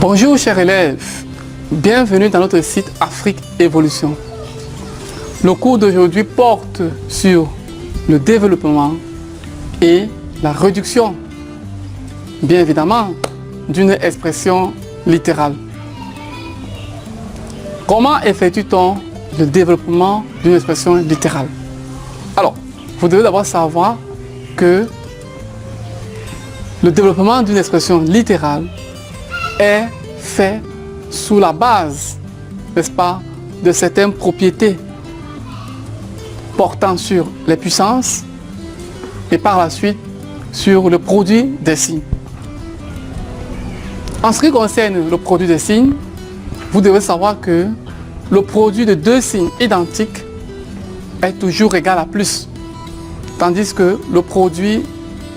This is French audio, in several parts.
Bonjour chers élèves, bienvenue dans notre site Afrique Évolution. Le cours d'aujourd'hui porte sur le développement et la réduction, bien évidemment, d'une expression littérale. Comment effectue-t-on le développement d'une expression littérale? Alors, vous devez d'abord savoir que le développement d'une expression littérale est fait sous la base, n'est-ce pas, de certaines propriétés portant sur les puissances et par la suite sur le produit des signes. En ce qui concerne le produit des signes, vous devez savoir que le produit de deux signes identiques est toujours égal à plus, tandis que le produit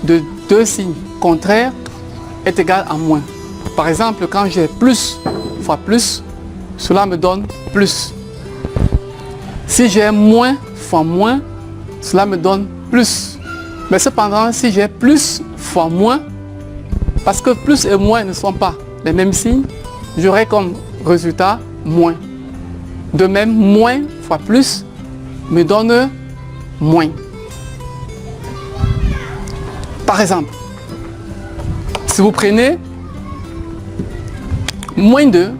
de deux signes contraires est égal à moins. Par exemple, quand j'ai plus fois plus, cela me donne plus. Si j'ai moins fois moins, cela me donne plus. Mais cependant, si j'ai plus fois moins, parce que plus et moins ne sont pas les mêmes signes, j'aurai comme résultat moins. De même, moins fois plus me donne moins. Par exemple, si vous prenez moins 2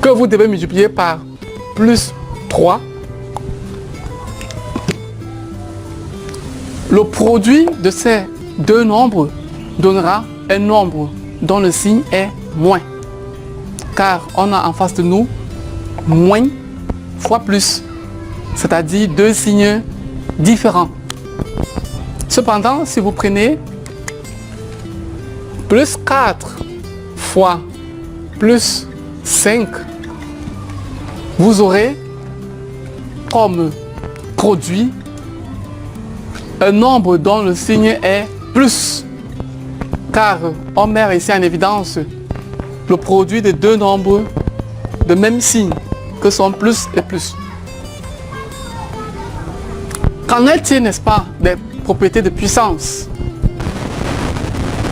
que vous devez multiplier par plus 3, le produit de ces deux nombres donnera un nombre dont le signe est moins. Car on a en face de nous moins fois plus, c'est-à-dire deux signes différents. Cependant, si vous prenez plus 4 fois plus 5, vous aurez comme produit un nombre dont le signe est plus, car on met ici en évidence le produit de deux nombres de même signe que sont plus et plus. Qu'en est-il, n'est-ce pas, des propriétés de puissance?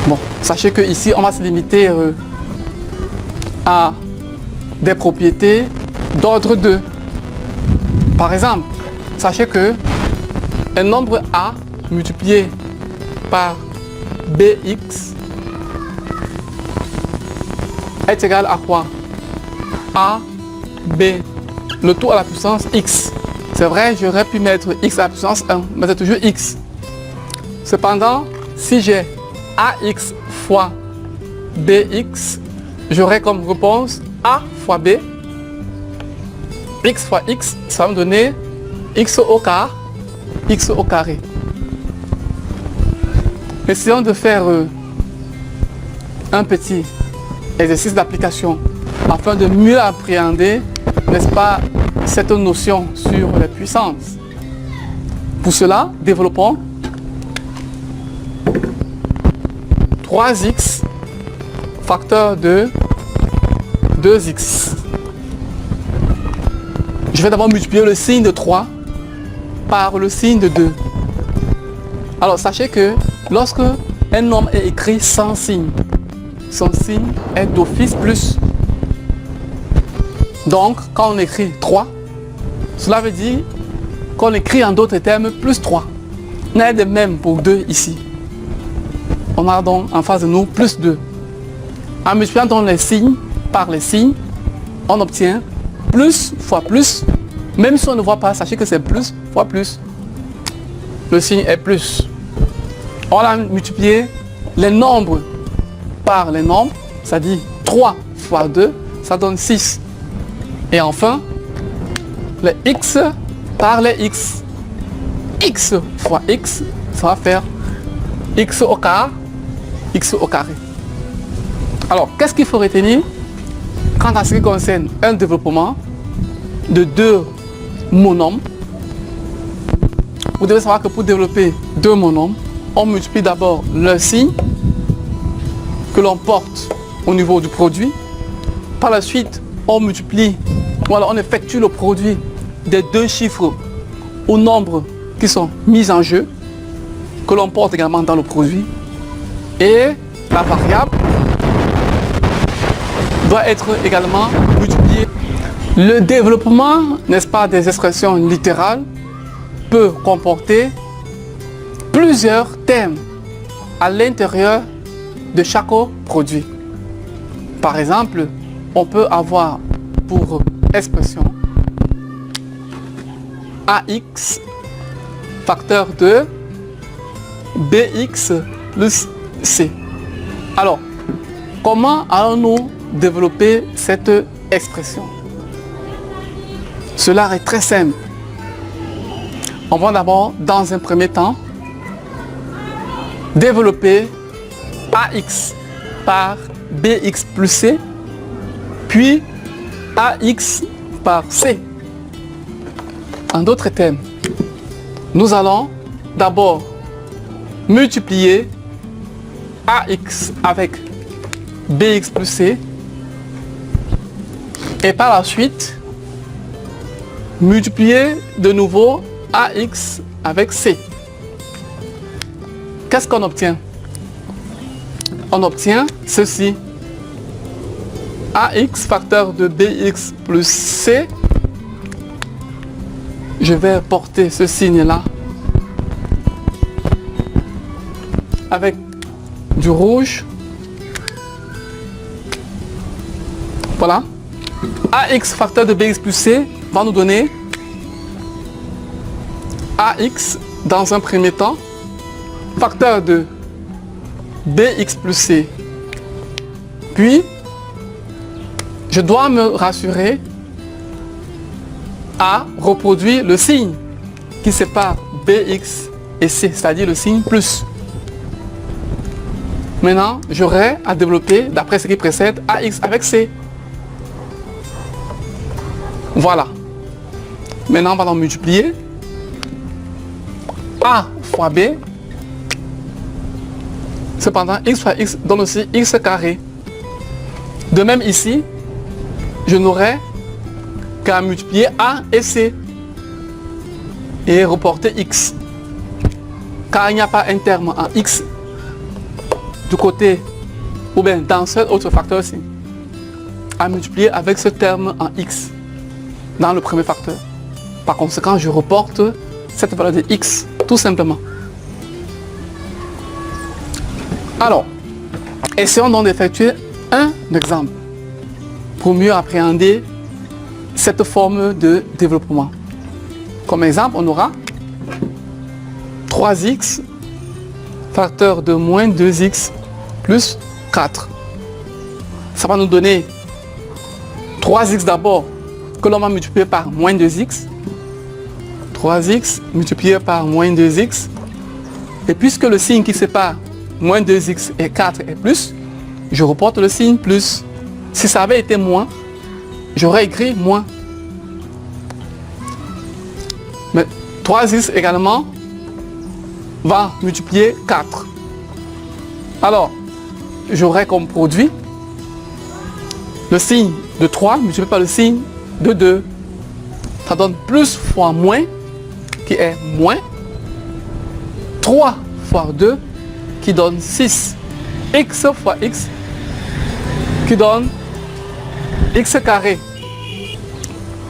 Bon, sachez que ici on va se limiter à des propriétés d'ordre 2. Par exemple, sachez que un nombre A multiplié par BX est égal à quoi? A, B, le tout à la puissance X. C'est vrai, j'aurais pu mettre X à la puissance 1, mais c'est toujours X. Cependant, si j'ai AX fois BX, j'aurai comme réponse A fois B, X fois X, ça va me donner X au carré. Essayons de faire un petit exercice d'application afin de mieux appréhender, n'est-ce pas, cette notion sur les puissances. Pour cela, développons 3x facteur de 2x. Je vais d'abord multiplier le signe de 3 par le signe de 2. Alors sachez que lorsque un nombre est écrit sans signe, son signe est d'office plus. Donc quand on écrit 3, cela veut dire qu'on écrit en d'autres termes plus 3. Il n'est de même pour 2 ici. On a donc en face de nous plus 2. En multipliant donc les signes par les signes, on obtient plus fois plus. Même si on ne voit pas, sachez que c'est plus fois plus. Le signe est plus. On a multiplié les nombres par les nombres, c'est-à-dire 3 fois 2, ça donne 6. Et enfin, les x par les x. X fois x, ça va faire x au quart, x au carré. Alors, qu'est-ce qu'il faut retenir quant à ce qui concerne un développement de deux monombres? Vous devez savoir que pour développer deux monombres, on multiplie d'abord le signe que l'on porte au niveau du produit. Par la suite, on multiplie, voilà, on effectue le produit des deux chiffres ou nombres qui sont mis en jeu, que l'on porte également dans le produit. Et la variable doit être également multipliée. Le développement, n'est-ce pas, des expressions littérales peut comporter plusieurs termes à l'intérieur de chaque produit. Par exemple, on peut avoir pour expression AX facteur de BX plus C. Alors, comment allons-nous développer cette expression? Cela est très simple. On va d'abord, dans un premier temps, développer AX par BX plus C, puis AX par C. En d'autres termes, nous allons d'abord multiplier AX avec BX plus C et par la suite multiplier de nouveau AX avec C. Qu'est-ce qu'on obtient? On obtient ceci. AX facteur de BX plus C. Je vais porter ce signe-là avec du rouge. Voilà. AX facteur de BX plus C va nous donner AX dans un premier temps, facteur de BX plus C. Puis, je dois me rassurer à reproduire le signe qui sépare BX et C, c'est-à-dire le signe plus. Maintenant, j'aurai à développer, d'après ce qui précède, AX avec C. Voilà. Maintenant, on va en multiplier. A fois B. Cependant, X fois X donne aussi X carré. De même ici, je n'aurai qu'à multiplier A et C et reporter X. Car il n'y a pas un terme en X du côté ou bien dans cet autre facteur-ci à multiplier avec ce terme en X dans le premier facteur. Par conséquent, je reporte cette valeur de X tout simplement. Alors, essayons donc d'effectuer un exemple pour mieux appréhender cette forme de développement. Comme exemple, on aura 3x facteur de moins 2x plus 4. Ça va nous donner 3x d'abord que l'on va multiplier par moins 2x. 3x multiplié par moins 2x. Et puisque le signe qui sépare moins 2x et 4 est plus, je reporte le signe plus. Si ça avait été moins, j'aurais écrit moins. Mais 3x également va multiplier 4. Alors, j'aurai comme produit le signe de 3 multiplié par le signe de 2. Ça donne plus fois moins, qui est moins. 3 fois 2, qui donne 6. X fois X, qui donne X carré.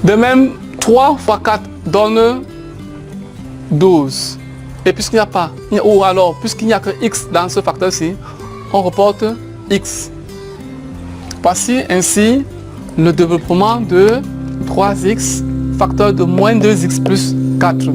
De même, 3 fois 4 donne 12. Et puisqu'il n'y a pas, ou alors, puisqu'il n'y a que X dans ce facteur-ci, on reporte X. Voici ainsi le développement de 3x facteur de moins 2x plus 4.